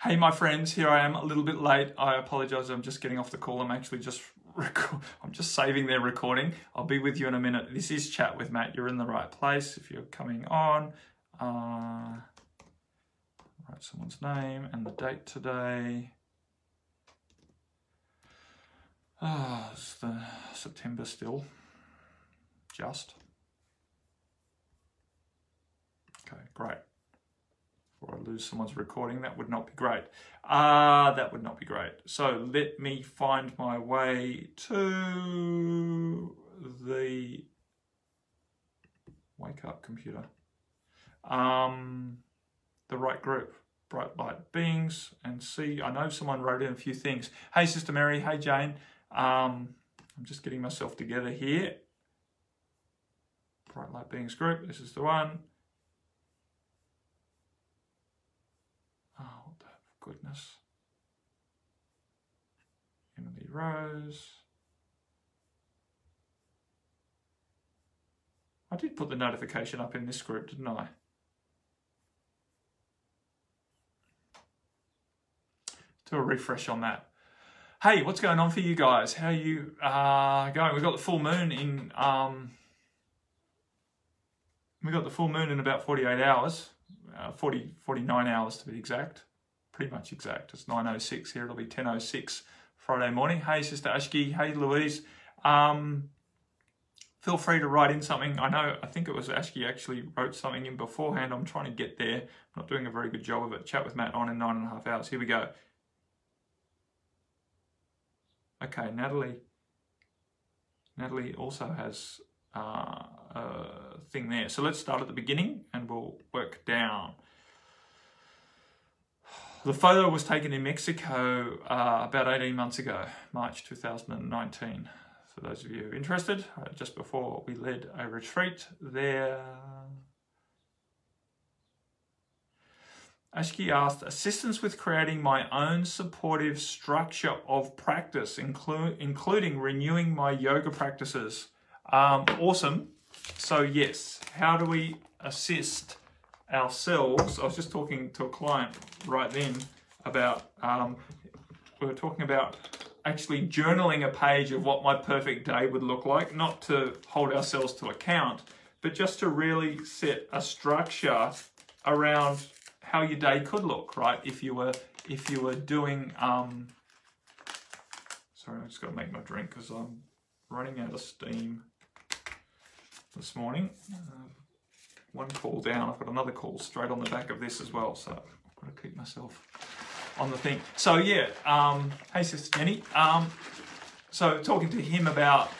Hey, my friends, here I am a little bit late. I apologize. I'm just getting off the call. I'm actually just saving their recording. I'll be with you in a minute. This is Chat with Matt. You're in the right place. If you're coming on, write someone's name and the date today. It's the September still. Just. Okay, great. Before I lose someone's recording, that would not be great. That would not be great. So let me find my way to the wake up computer. The right group, Bright Light Beings, and see, I know someone wrote in a few things. Hey, Sister Mary. Hey, Jane. I'm just getting myself together here. Bright Light Beings group. This is the one. Oh, goodness. Emily Rose. I did put the notification up in this group, didn't I? Do a refresh on that. Hey, what's going on for you guys? How are you going? We've got the full moon in about 48 hours. 49 hours to be exact. Pretty much exact. It's 9:06 here. It'll be 10:06 Friday morning. Hey, Sister Ashki. Hey, Louise. Feel free to write in something. I think it was Ashki actually wrote something in beforehand. I'm trying to get there. I'm not doing a very good job of it. Chat with Matt on in 9.5 hours. Here we go. Okay, Natalie also has a thing there. So let's start at the beginning and we'll work down. The photo was taken in Mexico about 18 months ago, March 2019. For those of you interested, just before we led a retreat there. Ashki asked, assistance with creating my own supportive structure of practice, including renewing my yoga practices. Awesome. So yes, how do we assist ourselves? I was just talking to a client right then about, we were talking about actually journaling a page of what my perfect day would look like, not to hold ourselves to account, but just to really set a structure around how your day could look, right? If you were doing, sorry, I just got to make my drink because I'm running out of steam this morning. One call down, I've got another call straight on the back of this as well, so I've got to keep myself on the thing. So yeah, hey Sister Jenny. So talking to him about,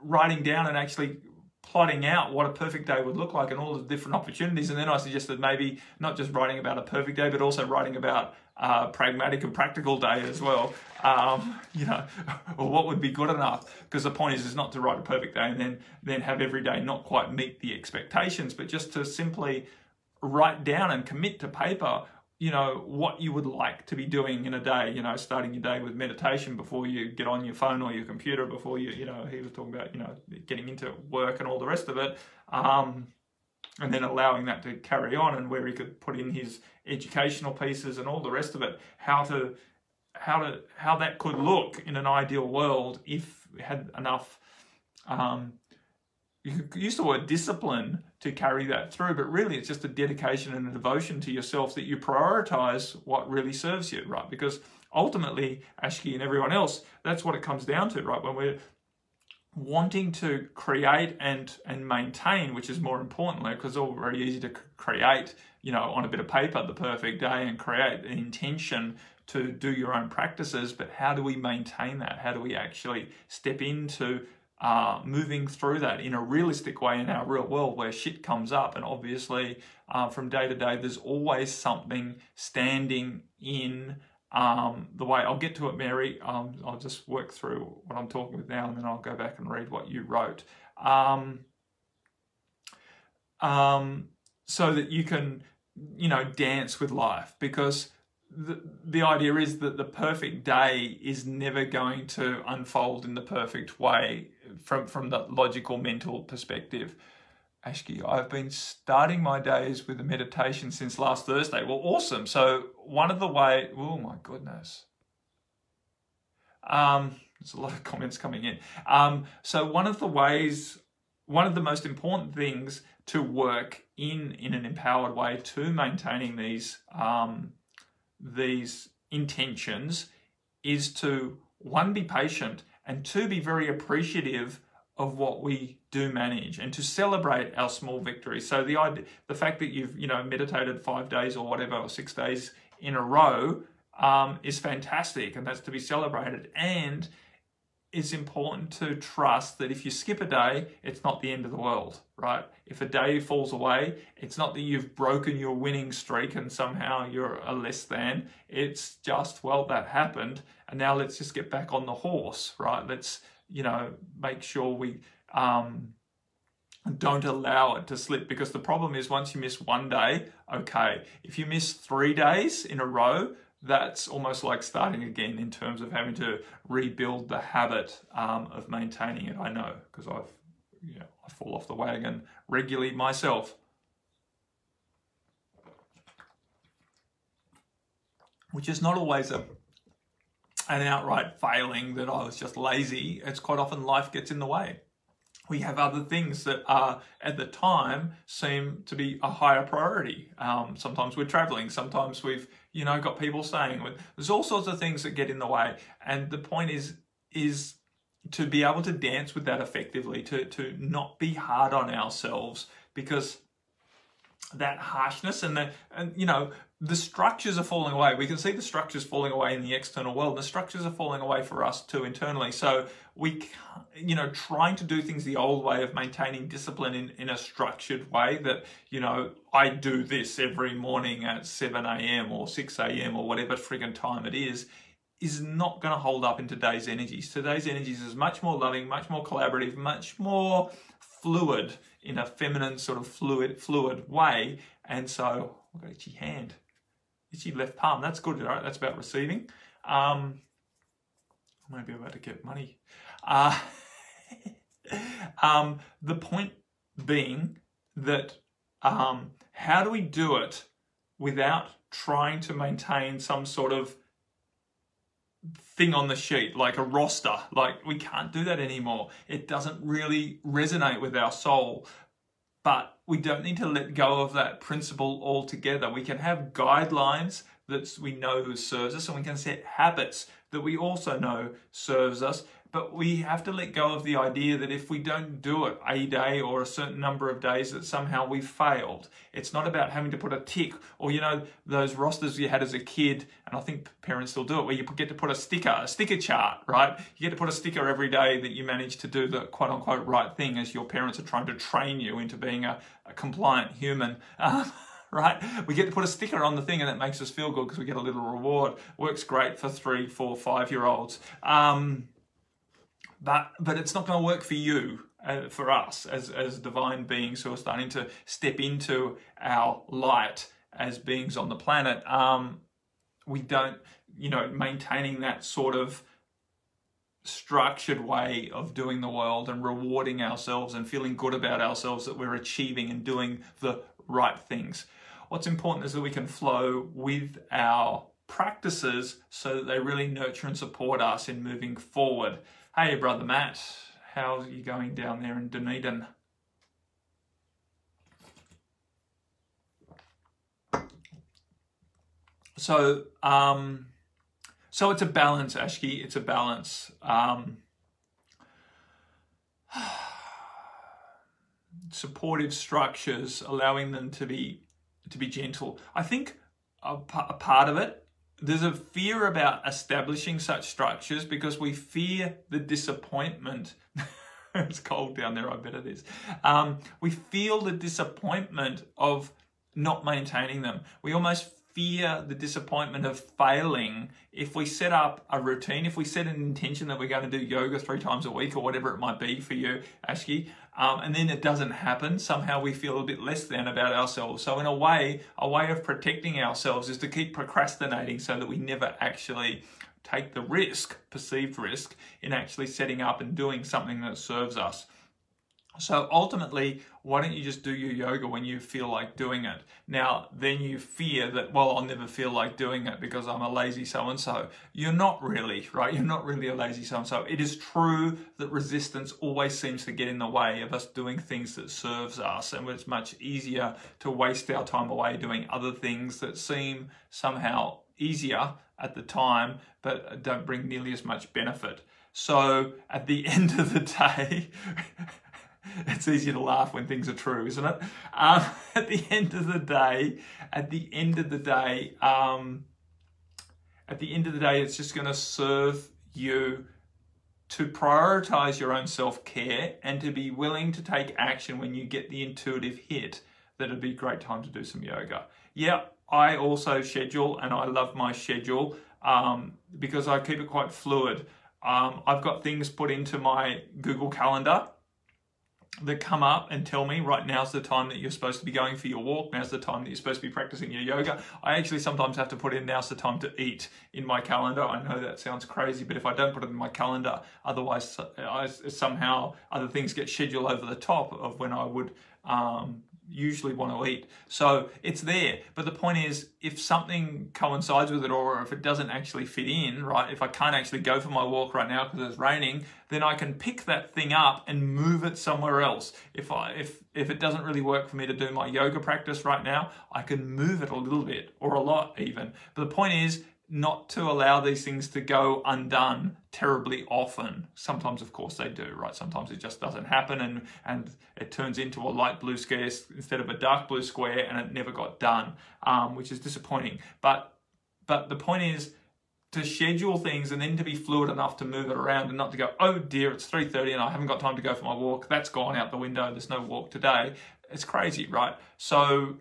writing down and actually plotting out what a perfect day would look like and all the different opportunities. And then I suggested maybe not just writing about a perfect day, but also writing about a pragmatic and practical day as well, or what would be good enough. Because the point is not to write a perfect day and then have every day not quite meet the expectations, but just to simply write down and commit to paper what you would like to be doing in a day, starting your day with meditation before you get on your phone or your computer, before you, he was talking about, getting into work and all the rest of it. And then allowing that to carry on, and where he could put in his educational pieces and all the rest of it, how that could look in an ideal world if we had enough, you could use the word discipline to carry that through, but really it's just a dedication and a devotion to yourself that you prioritize what really serves you, right? Because ultimately, Ashki and everyone else, that's what it comes down to, right? When we're wanting to create and maintain, which is more importantly, because it's all very easy to create, on a bit of paper, the perfect day and create the intention to do your own practices, but how do we maintain that? How do we actually step into moving through that in a realistic way in our real world where shit comes up? And obviously from day to day there's always something standing in the way. I'll get to it, Mary. I'll just work through what I'm talking with now and then I'll go back and read what you wrote, so that you can dance with life, because the idea is that the perfect day is never going to unfold in the perfect way from the logical mental perspective. Ashki, I've been starting my days with a meditation since last Thursday. Well, awesome. So one of the ways, oh my goodness. There's a lot of comments coming in. So one of the most important things to work in an empowered way to maintaining these intentions is to, one, be patient, and two, be very appreciative of what we do manage, and to celebrate our small victories. So the fact that you've meditated 5 days or whatever, or 6 days in a row, is fantastic, and that's to be celebrated. And it's important to trust that if you skip a day, it's not the end of the world, right? If a day falls away, it's not that you've broken your winning streak and somehow you're a less than. It's just, well, that happened, and now let's just get back on the horse, right? Let's, make sure we don't allow it to slip, because the problem is, once you miss one day, okay. If you miss 3 days in a row, that's almost like starting again in terms of having to rebuild the habit of maintaining it. I know, because I fall off the wagon regularly myself. Which is not always an outright failing that I was just lazy. It's quite often life gets in the way. We have other things that are, at the time, seem to be a higher priority. Sometimes we're traveling, sometimes we've, got people staying with. There's all sorts of things that get in the way. And the point is to be able to dance with that effectively, to not be hard on ourselves, because that harshness and the structures are falling away. We can see the structures falling away in the external world. The structures are falling away for us too internally. So we, trying to do things the old way of maintaining discipline in a structured way that, I do this every morning at 7 a.m. or 6 a.m. or whatever friggin' time it is not going to hold up in today's energies. Today's energies is much more loving, much more collaborative, much more fluid, in a feminine sort of fluid way. And so I've got itchy hand, itchy left palm. That's good, right? That's about receiving. Maybe I'm about to get money. The point being that how do we do it without trying to maintain some sort of thing on the sheet, like a roster? Like, we can't do that anymore. It doesn't really resonate with our soul. But we don't need to let go of that principle altogether. We can have guidelines that we know serves us, and we can set habits that we also know serves us. But we have to let go of the idea that if we don't do it a day or a certain number of days, that somehow we failed. It's not about having to put a tick, or those rosters you had as a kid, and I think parents still do it, where you get to put a sticker chart, right? You get to put a sticker every day that you manage to do the quote unquote right thing, as your parents are trying to train you into being a compliant human. Right? We get to put a sticker on the thing, and that makes us feel good because we get a little reward. Works great for 3, 4, 5-year-olds. But it's not going to work for you, for us as divine beings who are starting to step into our light as beings on the planet. We don't, maintaining that sort of structured way of doing the world and rewarding ourselves and feeling good about ourselves that we're achieving and doing the right things. What's important is that we can flow with our practices so that they really nurture and support us in moving forward. Hey, Brother Matt, how are you going down there in Dunedin? So it's a balance, Ashki. It's a balance. Supportive structures, allowing them to be gentle. I think a part of it, there's a fear about establishing such structures because we fear the disappointment. It's cold down there, I bet it is. We feel the disappointment of not maintaining them. We almost fear the disappointment of failing if we set up a routine, if we set an intention that we're going to do yoga 3 times a week or whatever it might be for you, Ashki, and then it doesn't happen. Somehow we feel a bit less than about ourselves. So in a way of protecting ourselves is to keep procrastinating so that we never actually take the risk, perceived risk, in actually setting up and doing something that serves us. So ultimately, why don't you just do your yoga when you feel like doing it? Now, then you fear that, well, I'll never feel like doing it because I'm a lazy so-and-so. You're not really, right? You're not really a lazy so-and-so. It is true that resistance always seems to get in the way of us doing things that serves us, and it's much easier to waste our time away doing other things that seem somehow easier at the time, but don't bring nearly as much benefit. So at the end of the day, it's easier to laugh when things are true, isn't it? At the end of the day, it's just going to serve you to prioritize your own self-care and to be willing to take action when you get the intuitive hit that it'd be a great time to do some yoga. Yeah, I also schedule, and I love my schedule because I keep it quite fluid. I've got things put into my Google Calendar that come up and tell me, right, now's the time that you're supposed to be going for your walk, now's the time that you're supposed to be practicing your yoga. I actually sometimes have to put in, now's the time to eat in my calendar. I know that sounds crazy, but if I don't put it in my calendar, otherwise somehow other things get scheduled over the top of when I would usually want to eat. So it's there. But the point is, if something coincides with it, or if it doesn't actually fit in, right, if I can't actually go for my walk right now because it's raining, then I can pick that thing up and move it somewhere else. If it doesn't really work for me to do my yoga practice right now, I can move it a little bit, or a lot even. But the point is not to allow these things to go undone terribly often. Sometimes, of course, they do, right? Sometimes it just doesn't happen, and it turns into a light blue square instead of a dark blue square, and it never got done, which is disappointing. But the point is to schedule things and then to be fluid enough to move it around and not to go, oh dear, it's 3:30 and I haven't got time to go for my walk. That's gone out the window. There's no walk today. It's crazy, right? So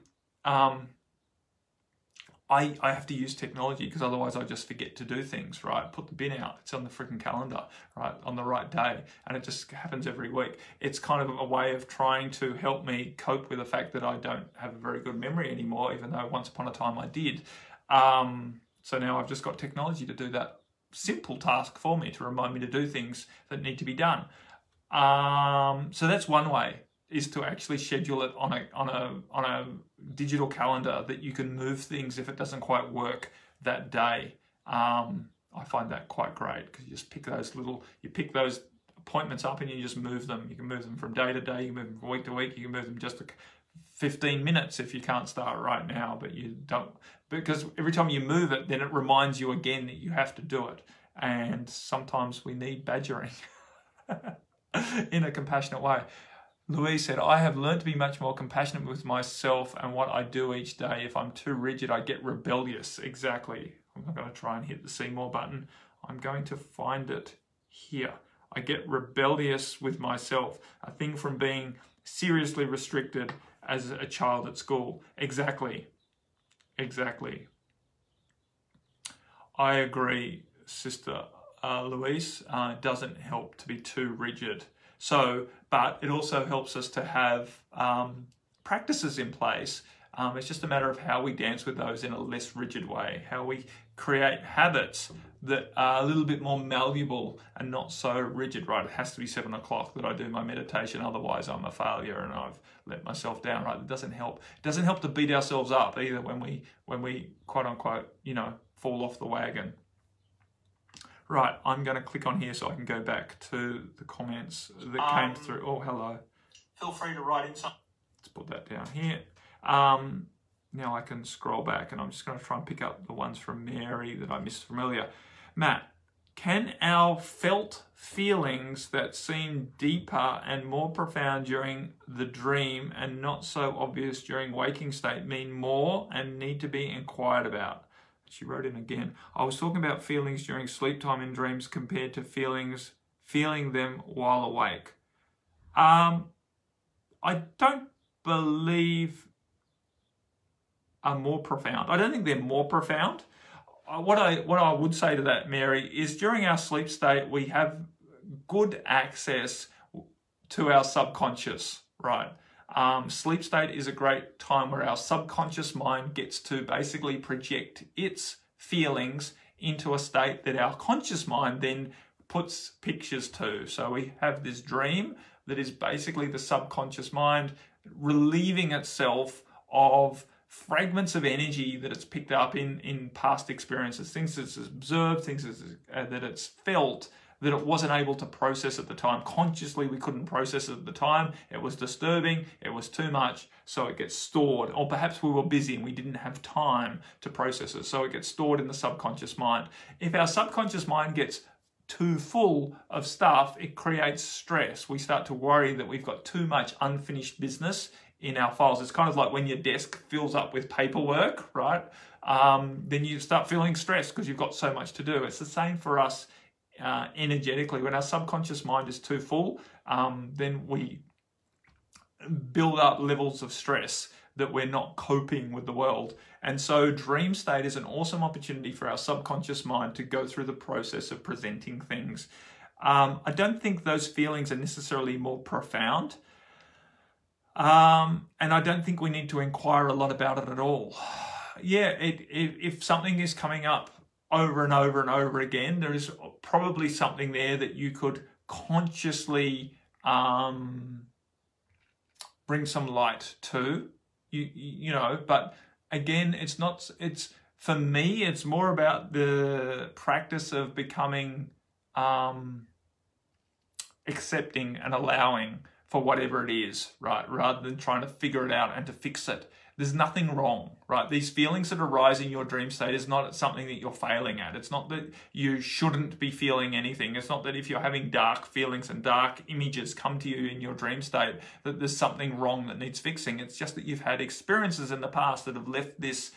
I have to use technology because otherwise I just forget to do things, right? Put the bin out, it's on the freaking calendar, right? On the right day, and it just happens every week. It's kind of a way of trying to help me cope with the fact that I don't have a very good memory anymore, even though once upon a time I did. So now I've just got technology to do that simple task for me, to remind me to do things that need to be done. So that's one way, is to actually schedule it on a digital calendar that you can move things if it doesn't quite work that day. I find that quite great because you just pick those appointments up and you just move them. You can move them from day to day, you can move them from week to week, you can move them just 15 minutes if you can't start right now, but you don't, because every time you move it, then it reminds you again that you have to do it. And sometimes we need badgering in a compassionate way. Louise said, I have learned to be much more compassionate with myself and what I do each day. If I'm too rigid, I get rebellious. Exactly. I'm not going to try and hit the see more button. I'm going to find it here. I get rebellious with myself. A thing from being seriously restricted as a child at school. Exactly. Exactly. I agree, Sister Louise. It doesn't help to be too rigid. So, but it also helps us to have practices in place. It's just a matter of how we dance with those in a less rigid way, how we create habits that are a little bit more malleable and not so rigid, right? It has to be 7 o'clock that I do my meditation, otherwise I'm a failure and I've let myself down, right? It doesn't help. It doesn't help to beat ourselves up either when we quote unquote, fall off the wagon. Right, I'm going to click on here so I can go back to the comments that came through. Oh, hello. Feel free to write in something. Let's put that down here. Now I can scroll back and I'm just going to try and pick up the ones from Mary that I missed from earlier. Matt, can our felt feelings that seem deeper and more profound during the dream and not so obvious during waking state mean more and need to be inquired about? She wrote in again. I was talking about feelings during sleep time in dreams compared to feeling them while awake. I don't believe are more profound. I don't think they're more profound. What I would say to that, Mary, is during our sleep state, we have good access to our subconscious, right? Sleep state is a great time where our subconscious mind gets to basically project its feelings into a state that our conscious mind then puts pictures to. So we have this dream, that is basically the subconscious mind relieving itself of fragments of energy that it's picked up in past experiences, things that it's observed, things that it's felt, that it wasn't able to process at the time. Consciously, we couldn't process it at the time. It was disturbing, it was too much, so it gets stored. Or perhaps we were busy and we didn't have time to process it, so it gets stored in the subconscious mind. If our subconscious mind gets too full of stuff, it creates stress. We start to worry that we've got too much unfinished business in our files. It's kind of like when your desk fills up with paperwork, right? Then you start feeling stressed because you've got so much to do. It's the same for us energetically. When our subconscious mind is too full, then we build up levels of stress that we're not coping with the world. And so dream state is an awesome opportunity for our subconscious mind to go through the process of presenting things. I don't think those feelings are necessarily more profound. And I don't think we need to inquire a lot about it at all. Yeah, if something is coming up over and over and over again, there is probably something there that you could consciously bring some light to, you know, but again, it's for me, it's more about the practice of becoming accepting and allowing for whatever it is, right? Rather than trying to figure it out and to fix it. There's nothing wrong, right? These feelings that arise in your dream state is not something that you're failing at. It's not that you shouldn't be feeling anything. It's not that if you're having dark feelings and dark images come to you in your dream state that there's something wrong that needs fixing. It's just that you've had experiences in the past that have left this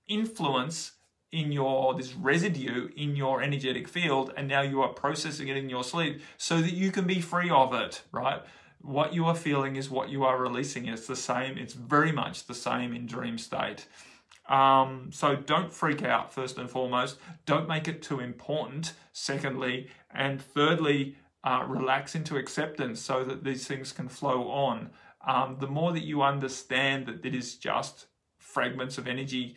influence in this residue in your energetic field, and now you are processing it in your sleep so that you can be free of it, right? What you are feeling is what you are releasing. It's the same. It's very much the same in dream state. So don't freak out, first and foremost. Don't make it too important, secondly. And thirdly, relax into acceptance so that these things can flow on. The more that you understand that it is just fragments of energy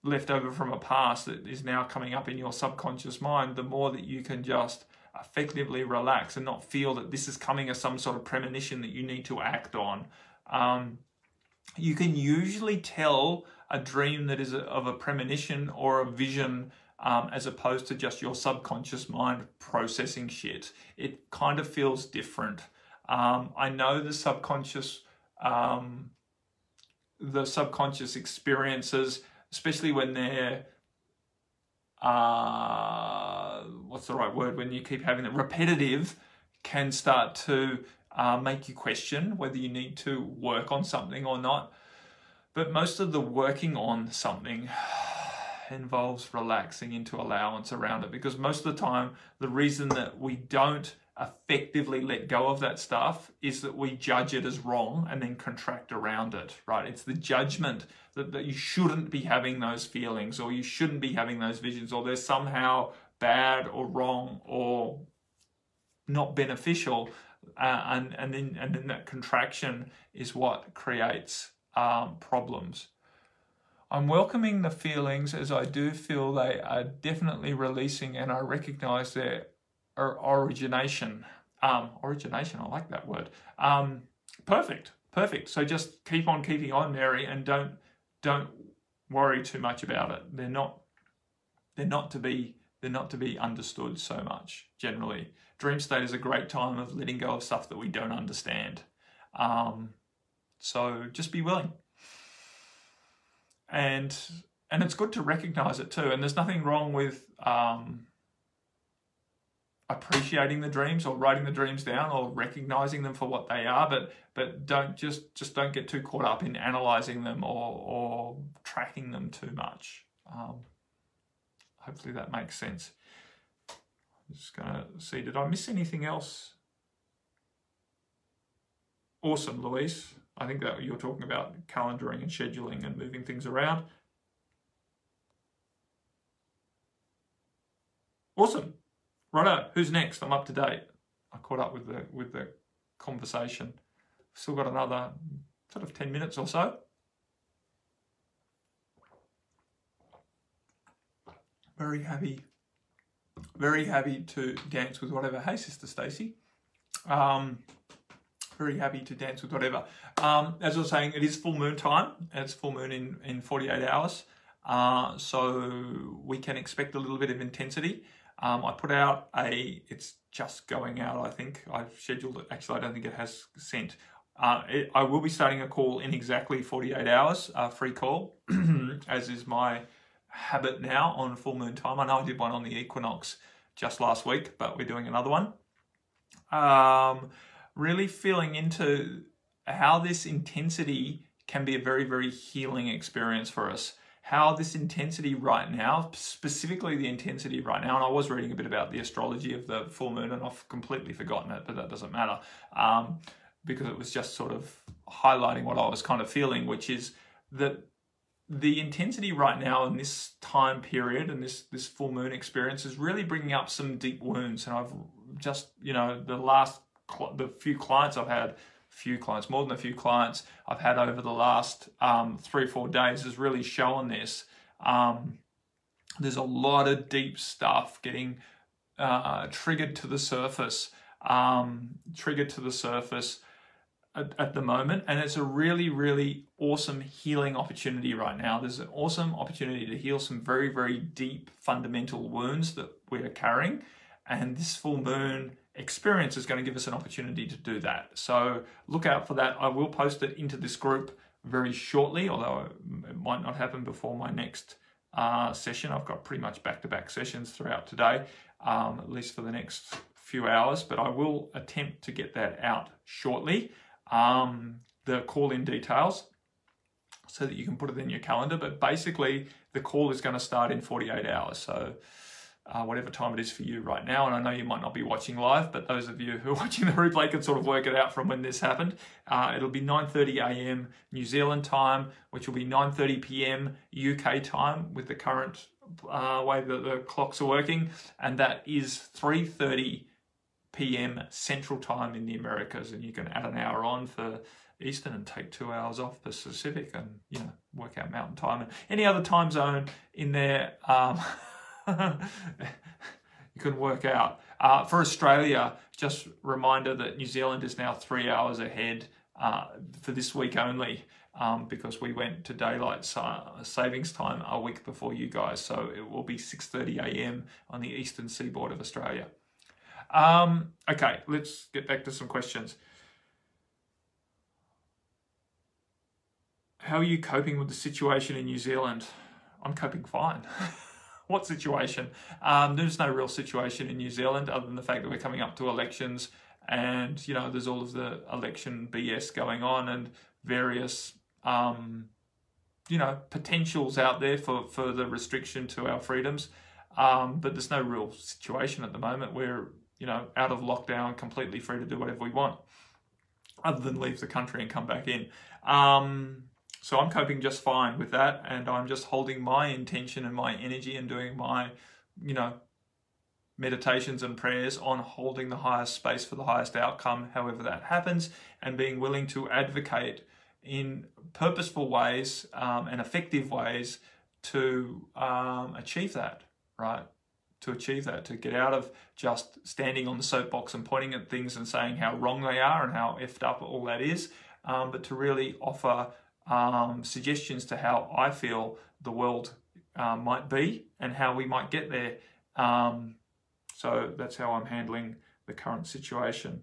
left over from a past that is now coming up in your subconscious mind, the more that you can just effectively relax and not feel that this is coming as some sort of premonition that you need to act on. You can usually tell a dream that is of a premonition or a vision as opposed to just your subconscious mind processing shit. It kind of feels different. I know the subconscious experiences, especially when they're what's the right word, when you keep having it repetitive, can start to make you question whether you need to work on something or not. But most of the working on something involves relaxing into allowance around it, because most of the time the reason that we don't effectively let go of that stuff is that we judge it as wrong and then contract around it, right? It's the judgment that you shouldn't be having those feelings, or you shouldn't be having those visions, or they're somehow bad or wrong or not beneficial, and then that contraction is what creates problems. I'm welcoming the feelings as I do feel they are definitely releasing, and I recognize their origination. Origination, I like that word. Perfect. So just keep on keeping on, Mary, and don't worry too much about it. They're not to be understood so much, generally. Dream state is a great time of letting go of stuff that we don't understand. So just be willing. And it's good to recognize it too. And there's nothing wrong with appreciating the dreams or writing the dreams down or recognizing them for what they are, but don't just don't get too caught up in analyzing them or tracking them too much. Hopefully that makes sense. I'm just gonna see, did I miss anything else? Awesome, Louise. I think that you're talking about calendaring and scheduling and moving things around. Awesome. Righto, who's next? I'm up to date. I caught up with the conversation. Still got another sort of 10 minutes or so. Very happy to dance with whatever. Hey, Sister Stacey. Very happy to dance with whatever. As I was saying, it is full moon time. It's full moon in 48 hours. So we can expect a little bit of intensity. I put out it's just going out, I think. I've scheduled it. Actually, I don't think it has sent. I will be starting a call in exactly 48 hours, free call, as is my habit now on full moon time. I know I did one on the equinox just last week, but we're doing another one. Really feeling into how this intensity can be a very, very healing experience for us. How this intensity right now, specifically the intensity right now, and I was reading a bit about the astrology of the full moon and I've completely forgotten it, but that doesn't matter, because it was just sort of highlighting what I was kind of feeling, which is that the intensity right now in this time period and this full moon experience is really bringing up some deep wounds. And I've just, the few clients I've had, more than a few clients I've had over the last 3 or 4 days has really shown this. There's a lot of deep stuff getting triggered to the surface, at the moment, and it's a really, really awesome healing opportunity right now. There's an awesome opportunity to heal some very, very deep fundamental wounds that we are carrying, and this full moon experience is going to give us an opportunity to do that. So look out for that. I will post it into this group very shortly, although it might not happen before my next session. I've got pretty much back-to-back sessions throughout today, at least for the next few hours, but I will attempt to get that out shortly. The call-in details so that you can put it in your calendar, but basically the call is going to start in 48 hours. So whatever time it is for you right now, and I know you might not be watching live, but those of you who are watching the replay can sort of work it out from when this happened. It'll be 9:30 a.m. New Zealand time, which will be 9:30 p.m. UK time with the current way that the clocks are working, and that is 3:30 p.m. Central time in the Americas, and you can add an hour on for Eastern and take 2 hours off for Pacific, and work out Mountain time and any other time zone in there. You can work out. For Australia, just reminder that New Zealand is now 3 hours ahead for this week only, because we went to daylight savings time a week before you guys, so it will be 6:30 a.m. on the eastern seaboard of Australia. Okay, let's get back to some questions. How are you coping with the situation in New Zealand? I'm coping fine. What situation? There's no real situation in New Zealand other than the fact that we're coming up to elections, and there's all of the election BS going on and various potentials out there for further restriction to our freedoms. But there's no real situation at the moment. We're out of lockdown, completely free to do whatever we want, other than leave the country and come back in. So I'm coping just fine with that, and I'm just holding my intention and my energy and doing my, meditations and prayers on holding the highest space for the highest outcome, however that happens, and being willing to advocate in purposeful ways and effective ways to achieve that, right? To achieve that, to get out of just standing on the soapbox and pointing at things and saying how wrong they are and how effed up all that is, but to really offer suggestions to how I feel the world might be and how we might get there. So that's how I'm handling the current situation.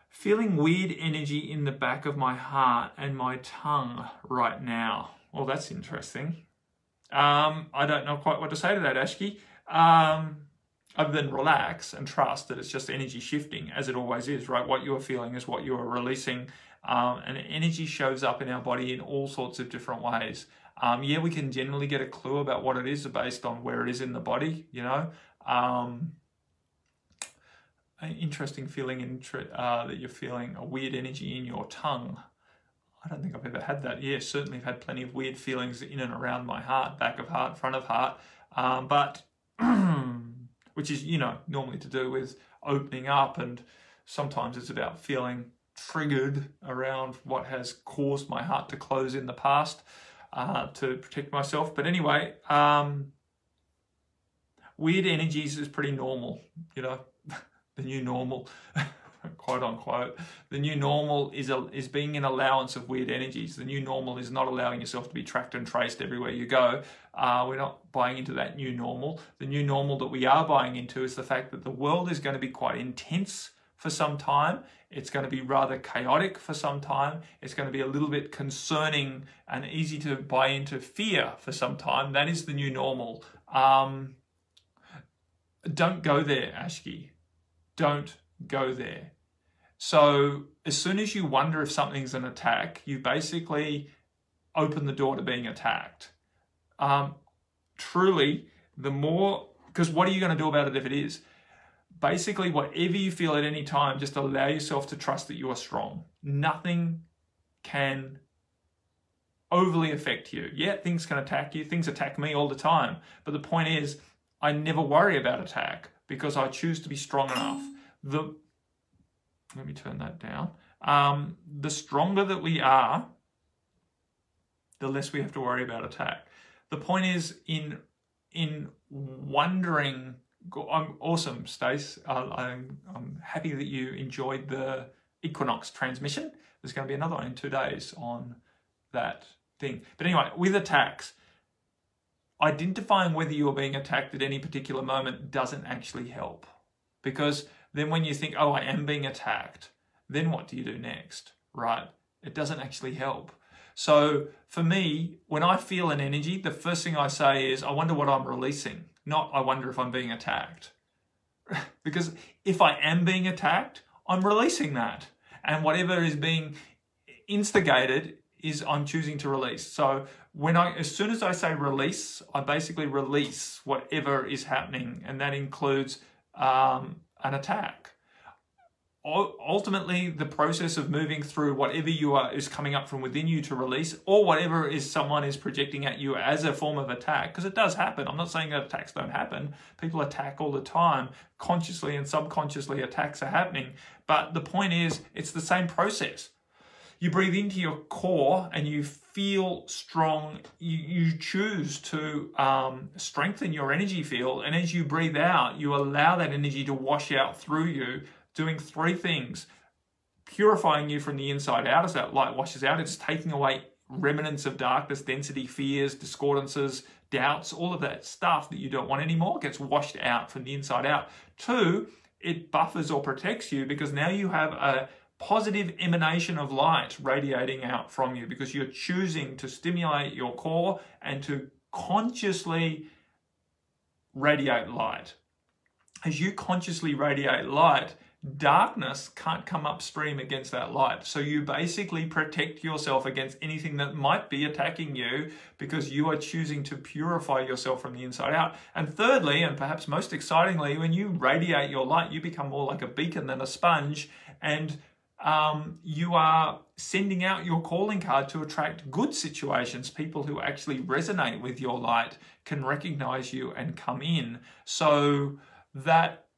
Feeling weird energy in the back of my heart and my tongue right now. Well, that's interesting. I don't know quite what to say to that, Ashki. Other than relax and trust that it's just energy shifting, as it always is, right? What you are feeling is what you are releasing. And energy shows up in our body in all sorts of different ways. Yeah, we can generally get a clue about what it is based on where it is in the body, An interesting feeling that you're feeling a weird energy in your tongue. I don't think I've ever had that. Yeah, certainly I've had plenty of weird feelings in and around my heart, back of heart, front of heart. But which is, normally to do with opening up, and sometimes it's about feeling triggered around what has caused my heart to close in the past to protect myself. But anyway, weird energies is pretty normal, you know, the new normal, quote unquote. The new normal is being an allowance of weird energies. The new normal is not allowing yourself to be tracked and traced everywhere you go. We're not buying into that new normal. The new normal that we are buying into is the fact that the world is going to be quite intense for some time. It's going to be rather chaotic for some time. It's going to be a little bit concerning and easy to buy into fear for some time. That is the new normal. Don't go there, Ashki. Don't go there. So as soon as you wonder if something's an attack, you basically open the door to being attacked. Truly, the more, because what are you going to do about it if it is? Basically, whatever you feel at any time, just allow yourself to trust that you are strong. Nothing can overly affect you. Yeah, things can attack you. Things attack me all the time. But the point is, I never worry about attack because I choose to be strong enough. Let me turn that down. The stronger that we are, the less we have to worry about attack. The point is, in wondering, I'm awesome, Stace. I'm happy that you enjoyed the equinox transmission. There's going to be another one in 2 days on that thing. But anyway, with attacks, identifying whether you're being attacked at any particular moment doesn't actually help. Because then when you think, oh, I am being attacked, then what do you do next, right? It doesn't actually help. So for me, when I feel an energy, the first thing I say is, I wonder what I'm releasing, not I wonder if I'm being attacked. Because if I am being attacked, I'm releasing that. And whatever is being instigated is I'm choosing to release. So as soon as I say release, I basically release whatever is happening, and that includes an attack. Ultimately, the process of moving through whatever is coming up from within you to release, or whatever someone is projecting at you as a form of attack, because it does happen. I'm not saying that attacks don't happen. People attack all the time. Consciously and subconsciously, attacks are happening. But the point is, it's the same process. You breathe into your core and you feel strong. You choose to strengthen your energy field. And as you breathe out, you allow that energy to wash out through you, doing 3 things: purifying you from the inside out. As that light washes out, it's taking away remnants of darkness, density, fears, discordances, doubts, all of that stuff that you don't want anymore gets washed out from the inside out. 2, it buffers or protects you because now you have a positive emanation of light radiating out from you because you're choosing to stimulate your core and to consciously radiate light. As you consciously radiate light, darkness can't come upstream against that light. So you basically protect yourself against anything that might be attacking you because you are choosing to purify yourself from the inside out. And thirdly, and perhaps most excitingly, when you radiate your light, you become more like a beacon than a sponge, and you are sending out your calling card to attract good situations. People who actually resonate with your light can recognize you and come in. So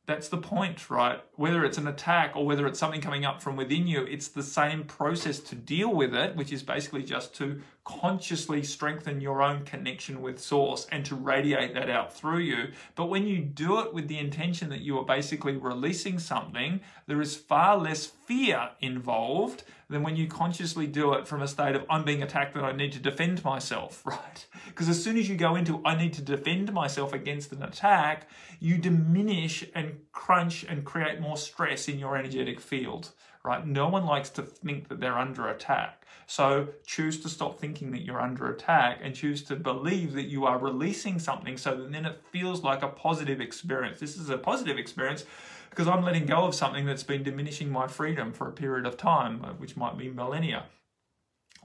that's the point, right? Whether it's an attack or whether it's something coming up from within you, it's the same process to deal with it, which is basically just to consciously strengthen your own connection with Source and to radiate that out through you. But when you do it with the intention that you are basically releasing something, there is far less fear involved than when you consciously do it from a state of, I'm being attacked and I need to defend myself, right? Because as soon as you go into, I need to defend myself against an attack, you diminish and crunch and create more stress in your energetic field, right? No one likes to think that they're under attack. So choose to stop thinking that you're under attack and choose to believe that you are releasing something so that then it feels like a positive experience. This is a positive experience because I'm letting go of something that's been diminishing my freedom for a period of time, which might be millennia.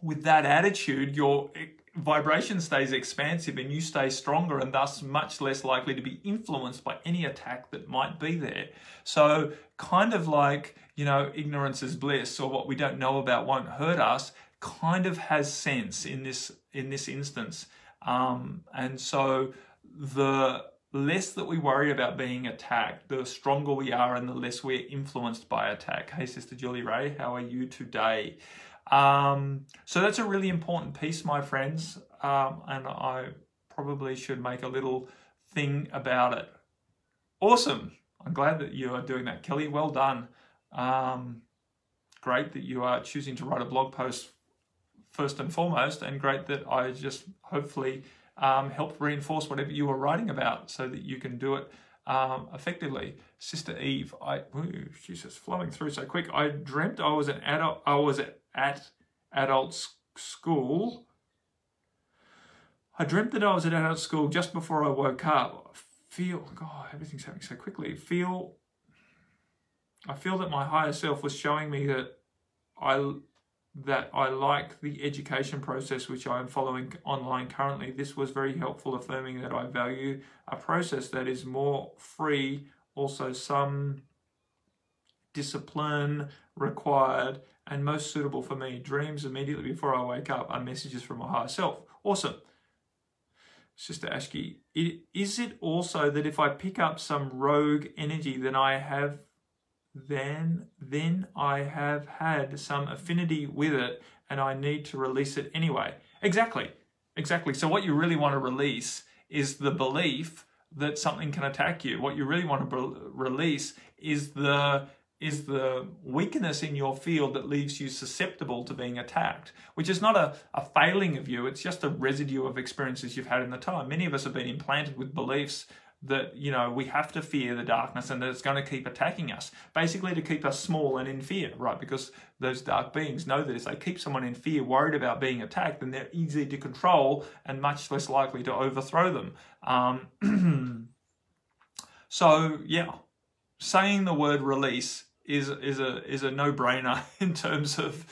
With that attitude, your vibration stays expansive and you stay stronger and thus much less likely to be influenced by any attack that might be there. So kind of like, you know, ignorance is bliss, or what we don't know about won't hurt us, kind of has sense in this instance. And so the less that we worry about being attacked, the stronger we are and the less we're influenced by attack. Hey, Sister Julie Ray, how are you today? So that's a really important piece, my friends, and I probably should make a little thing about it. Awesome. I'm glad that you are doing that, Kelly. Well done. Great that you are choosing to write a blog post first and foremost, and great that I just hopefully helped reinforce whatever you were writing about so that you can do it effectively. Sister Eve, she's just flowing through so quick. I dreamt I was an adult. I was at adult school. I dreamt that I was at adult school just before I woke up. God, everything's happening so quickly. I feel that my higher self was showing me that I like the education process which I am following online currently. This was very helpful, affirming that I value a process that is more free, also some discipline required, and most suitable for me. Dreams immediately before I wake up are messages from my higher self. Awesome. Sister Ashki, is it also that if I pick up some rogue energy, then I have had some affinity with it and I need to release it anyway? Exactly. So what you really want to release is the belief that something can attack you. What you really want to release is the weakness in your field that leaves you susceptible to being attacked, which is not a failing of you, it's just a residue of experiences you've had in the time. Many of us have been implanted with beliefs that, you know, we have to fear the darkness and that it's going to keep attacking us, basically to keep us small and in fear, right? Because those dark beings know that if they keep someone in fear, worried about being attacked, then they're easy to control and much less likely to overthrow them. So yeah, saying the word release is a no-brainer in terms of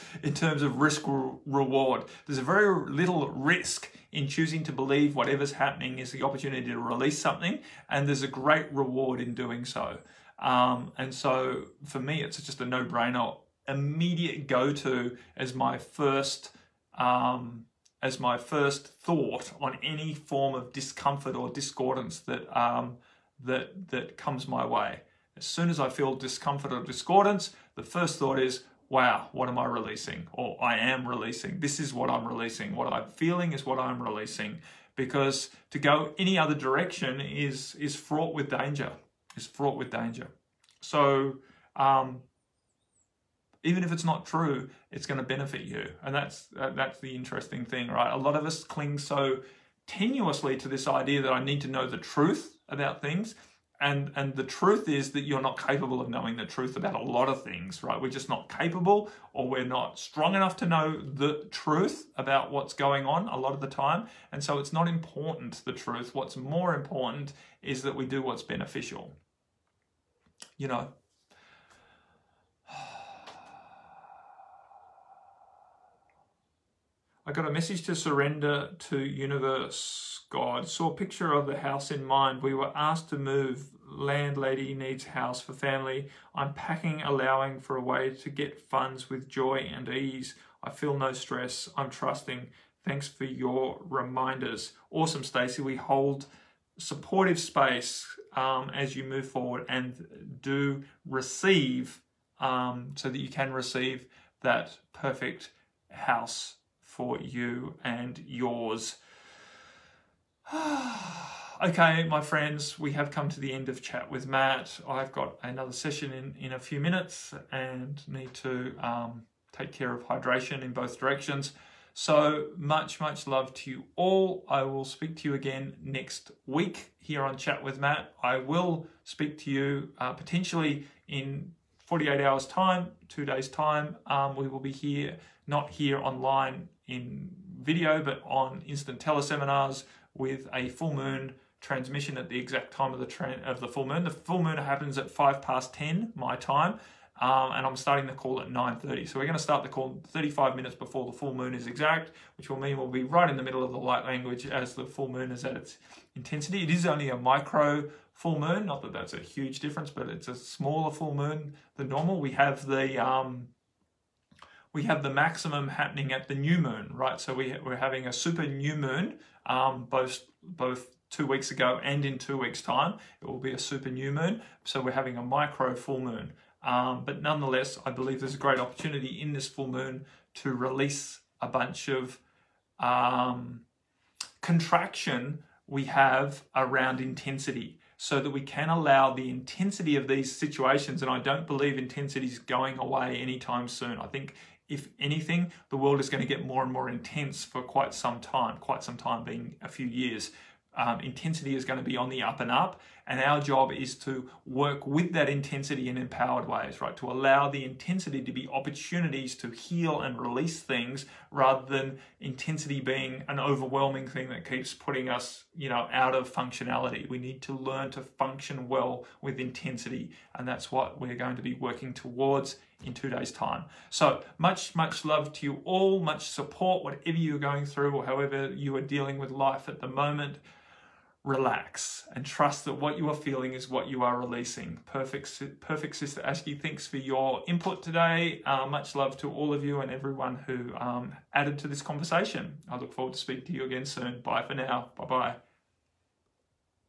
risk reward. There's a very little risk in choosing to believe whatever's happening is the opportunity to release something, and there's a great reward in doing so. And so for me, it's just a no-brainer, immediate go-to as my first thought on any form of discomfort or discordance that comes my way. As soon as I feel discomfort or discordance, the first thought is, wow, what am I releasing? Or I am releasing. This is what I'm releasing. What I'm feeling is what I'm releasing. Because to go any other direction is fraught with danger. So even if it's not true, it's going to benefit you. And that's the interesting thing, right? A lot of us cling so tenuously to this idea that I need to know the truth about things. And the truth is that you're not capable of knowing the truth about a lot of things, right? We're just not capable, or we're not strong enough to know the truth about what's going on a lot of the time. And so it's not important, the truth. What's more important is that we do what's beneficial. You know, I got a message to surrender to universe. God, saw a picture of the house in mind. We were asked to move. Landlady needs house for family. I'm packing, allowing for a way to get funds with joy and ease. I feel no stress. I'm trusting. Thanks for your reminders. Awesome, Stacey. We hold supportive space as you move forward and do receive so that you can receive that perfect house for you and yours. Okay, my friends, we have come to the end of Chat with Matt. I've got another session in a few minutes and need to take care of hydration in both directions. So much love to you all. I will speak to you again next week here on Chat with Matt. I will speak to you potentially in 48 hours time, 2 days time. We will be here, not here online in video, but on instant teleseminars with a full moon transmission at the exact time of the full moon. The full moon happens at 10:05 my time, and I'm starting the call at 9:30. So we're going to start the call 35 minutes before the full moon is exact, which will mean we'll be right in the middle of the light language as the full moon is at its intensity. It is only a micro full moon, not that that's a huge difference, but it's a smaller full moon than normal. We have the maximum happening at the new moon, right? So we're having a super new moon, both 2 weeks ago and in 2 weeks' time. It will be a super new moon. So we're having a micro full moon. But nonetheless, I believe there's a great opportunity in this full moon to release a bunch of contraction we have around intensity. so that we can allow the intensity of these situations, and I don't believe intensity is going away anytime soon. I think, if anything, the world is going to get more and more intense for quite some time being a few years. Intensity is going to be on the up and up, and our job is to work with that intensity in empowered ways, right? To allow the intensity to be opportunities to heal and release things, rather than intensity being an overwhelming thing that keeps putting us, out of functionality. We need to learn to function well with intensity, and that's what we're going to be working towards in 2 days' time. So much love to you all, much support, whatever you're going through or however you are dealing with life at the moment. Relax and trust that what you are feeling is what you are releasing. Perfect Sister Ashki, thanks for your input today. Much love to all of you and everyone who added to this conversation. I look forward to speaking to you again soon. Bye for now. Bye-bye.